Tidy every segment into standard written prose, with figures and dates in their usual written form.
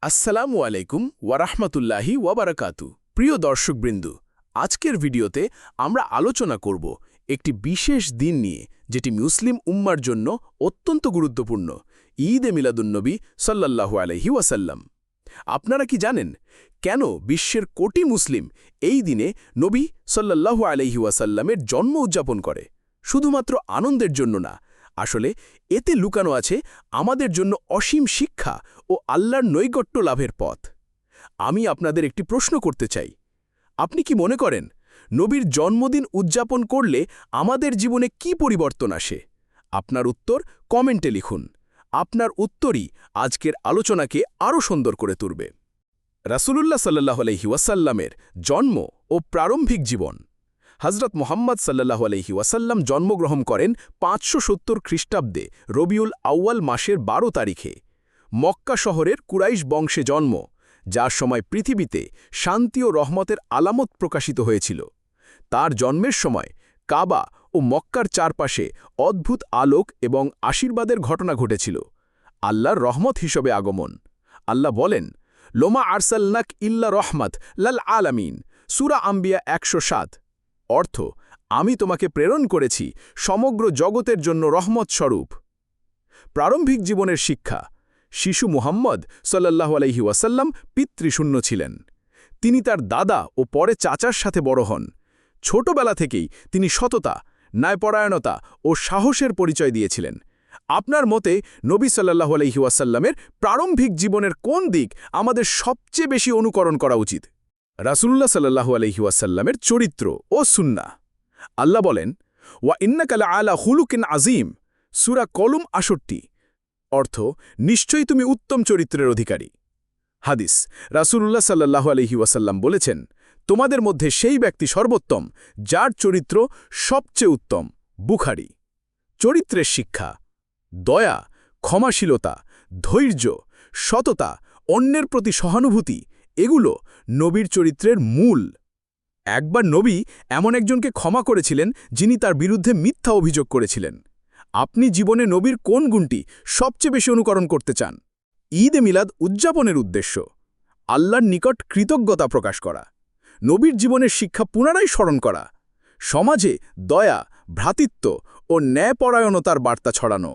আসসালামু আলাইকুম ওয়ারাহমাতুল্লাহি ওয়াবারাকাতু। প্রিয় দর্শকবৃন্দ, আজকের ভিডিওতে আমরা আলোচনা করব একটি বিশেষ দিন নিয়ে, যেটি মুসলিম উম্মার জন্য অত্যন্ত গুরুত্বপূর্ণ, ঈদ-এ মিলাদুন্নবী সাল্লাল্লাহু আলাইহি ওয়াসাল্লাম। আপনারা কি জানেন কেন বিশ্বের কোটি মুসলিম এই দিনে নবী সাল্লাল্লাহু আলাইহি ওয়াসাল্লামের জন্ম উদযাপন করে? শুধুমাত্র আনন্দের জন্য না, আসলে এতে লুকানো আছে আমাদের জন্য অসীম শিক্ষা ও আল্লাহর নৈকট্য লাভের পথ। আমি আপনাদের একটি প্রশ্ন করতে চাই, আপনি কি মনে করেন নবীর জন্মদিন উদযাপন করলে আমাদের জীবনে কি পরিবর্তন আসে? আপনার উত্তর কমেন্টে লিখুন। আপনার উত্তরই আজকের আলোচনাকে আরও সুন্দর করে তুলবে। রাসূলুল্লাহ সাল্লাল্লাহু আলাইহি ওয়াসাল্লামের জন্ম ও প্রারম্ভিক জীবন। হযরত মুহাম্মদ সাল্লাল্লাহু আলাইহি ওয়াসাল্লাম জন্মগ্রহণ করেন ৫৭০ খ্রিস্টাব্দে রবিউল আউয়াল মাসের ১২ তারিখে। মক্কা শহরের কুরাইশ বংশে জন্ম, যার সময় পৃথিবীতে শান্তি ও রহমতের আলামত প্রকাশিত হয়েছিল। তার জন্মের সময় কাবা ও মক্কার চারপাশে অদ্ভুত আলোক এবং আশীর্বাদের ঘটনা ঘটেছিল। আল্লাহর রহমত হিসেবে আগমন। আল্লাহ বলেন, লোমা আরসালনাক ইল্লা রহমাত লাল আলামিন, সূরা আম্বিয়া ১০৭। অর্থ, আমি তোমাকে প্রেরণ করেছি সমগ্র জগতের জন্য রহমত স্বরূপ। প্রারম্ভিক জীবনের শিক্ষা। শিশু মুহাম্মদ সাল্লাল্লাহু আলাইহি ওয়াসাল্লাম পিতৃশূন্য ছিলেন। তিনি তার দাদা ও পরে চাচার সাথে বড় হন। ছোটবেলা থেকেই তিনি সততা, ন্যায়পরায়ণতা ও সাহসের পরিচয় দিয়েছিলেন। আপনার মতে নবী সাল্লাল্লাহু আলাইহি ওয়াসাল্লামের প্রারম্ভিক জীবনের কোন দিক আমাদের সবচেয়ে বেশি অনুকরণ করা উচিত? রাসূলুল্লাহ সাল্লাল্লাহু আলাইহি ওয়াসাল্লামের চরিত্র ও সুন্নাহ। আল্লাহ বলেন, ওয়া ইন্নাকা লাআলা খুলুকিন আযীম, সূরা কলম ৬৮। অর্থ, নিশ্চয়ই তুমি উত্তম চরিত্রের অধিকারী। হাদিস, রাসূলুল্লাহ সাল্লাল্লাহু আলাইহি ওয়াসাল্লাম বলেছেন, তোমাদের মধ্যে সেই ব্যক্তি সর্বোত্তম যার চরিত্র সবচেয়ে উত্তম। বুখারী। চরিত্রের শিক্ষা। দয়া, ক্ষমাশীলতা, ধৈর্য, সততা, অন্যের প্রতি সহানুভূতি, এগুলো নবীর চরিত্রের মূল। একবার নবী এমন একজনকে ক্ষমা করেছিলেন যিনি তার বিরুদ্ধে মিথ্যা অভিযোগ করেছিলেন। আপনি জীবনে নবীর কোন গুণটি সবচেয়ে বেশি অনুকরণ করতে চান? ঈদ-এ মিলাদ উদযাপনের উদ্দেশ্য আল্লাহর নিকট কৃতজ্ঞতা প্রকাশ করা, নবীর জীবনের শিক্ষা পুনরায় স্মরণ করা, সমাজে দয়া, ভ্রাতৃত্ব ও ন্যায়পরায়ণতার বার্তা ছড়ানো।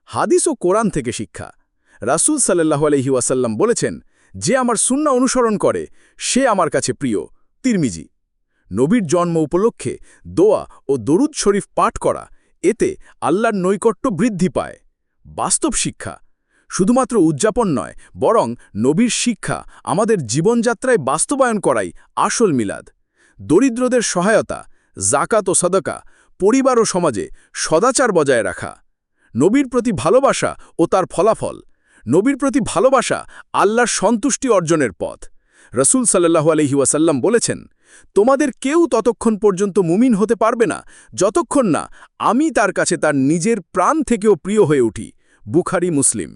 হাদিস ও কোরআন থেকে শিক্ষা। রাসূল সাল্লাল্লাহু আলাইহি ওয়াসাল্লাম বলেছেন, যে আমার সুন্নাহ অনুসরণ করে সে আমার কাছে প্রিয়। তিরমিজি। নবীর জন্ম উপলক্ষে দোয়া ও দরুদ শরীফ পাঠ করা, এতে আল্লাহর নৈকট্য বৃদ্ধি পায়। বাস্তব শিক্ষা। শুধুমাত্র উদযাপন নয়, বরং নবীর শিক্ষা আমাদের জীবনযাত্রায় বাস্তবায়ন করাই আসল মিলাদ। দরিদ্রদের সহায়তা, যাকাত ও সাদাকা, পরিবার ও সমাজে সদাচার বজায় রাখা। নবীর প্রতি ভালোবাসা ও তার ফলাফল। নবীর প্রতি ভালোবাসা আল্লাহর সন্তুষ্টি অর্জনের পথ। রাসূল সাল্লাল্লাহু আলাইহি ওয়াসাল্লাম বলেছেন, তোমাদের কেউ ততক্ষণ পর্যন্ত মুমিন হতে পারবে না যতক্ষণ না আমি তার কাছে তার নিজের প্রাণ থেকেও প্রিয় হয়ে উঠি। বুখারী, মুসলিম।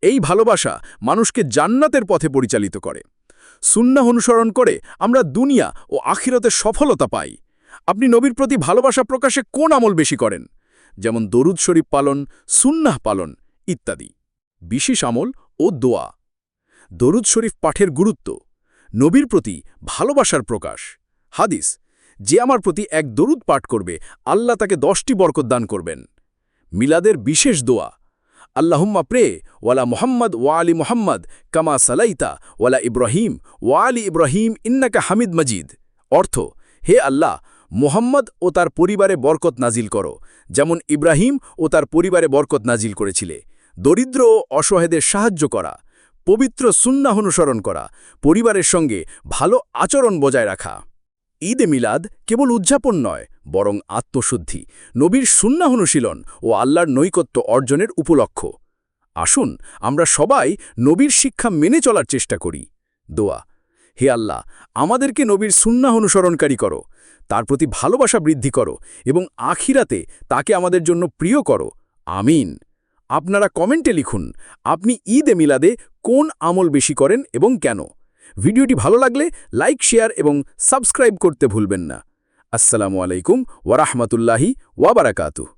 এই ভালোবাসা মানুষকে জান্নাতের পথে পরিচালিত করে। সুন্নাহ অনুসরণ করে আমরা দুনিয়া ও আখিরাতের সফলতা পাই। আপনি নবীর প্রতি ভালোবাসা প্রকাশে কোন আমল বেশি করেন? যেমন দরুদ শরীফ পালন, সুন্নাহ পালন ইত্যাদি। বিশেষ আমল ও দোয়া। দরুদ শরীফ পাঠের গুরুত্ব। নবীর প্রতি ভালোবাসার প্রকাশ। হাদিস, যে আমার প্রতি এক দরুদ পাঠ করবে আল্লাহ তাকে 10টি বরকত দান করবেন। মিলাদের বিশেষ দোয়া। আল্লাহুম্মা প্রে ওয়ালা মুহাম্মদ ওয়া আলি মুহাম্মদ কামা সালাইতা ওয়ালা ইব্রাহিম ওয়া আলি ইব্রাহিম ইন্নাকা হামিদ মজিদ। অর্থ, হে আল্লাহ, মুহাম্মদ ও তার পরিবারে বরকত নাজিল করো, যেমন ইব্রাহিম ও তার পরিবারে বরকত নাজিল করেছিলে। দরিদ্র ও অসহায়দের সাহায্য করা, পবিত্র সুন্নাহ অনুসরণ করা, পরিবারের সঙ্গে ভালো আচরণ বজায় রাখা। ঈদ-এ মিলাদ কেবল উদযাপন নয়, বরং আত্মশুদ্ধি, নবীর সুন্নাহ অনুশীলন ও আল্লাহর নৈকট্য অর্জনের উপলক্ষ। আসুন আমরা সবাই নবীর শিক্ষা মেনে চলার চেষ্টা করি। দোয়া। হে আল্লাহ, আমাদেরকে নবীর সুন্নাহ অনুসরণকারী করো, তার প্রতি ভালোবাসা বৃদ্ধি করো এবং আখিরাতে তাকে আমাদের জন্য প্রিয় করো। আমিন। আপনারা কমেন্টে লিখুন, আপনি ঈদ-এ মিলাদে কোন আমল বেশি করেন এবং কেন? ভিডিওটি ভালো লাগলে লাইক, শেয়ার এবং সাবস্ক্রাইব করতে ভুলবেন না। আসসালামু আলাইকুম ওয়া রাহমাতুল্লাহি ওয়া বারাকাতুহু।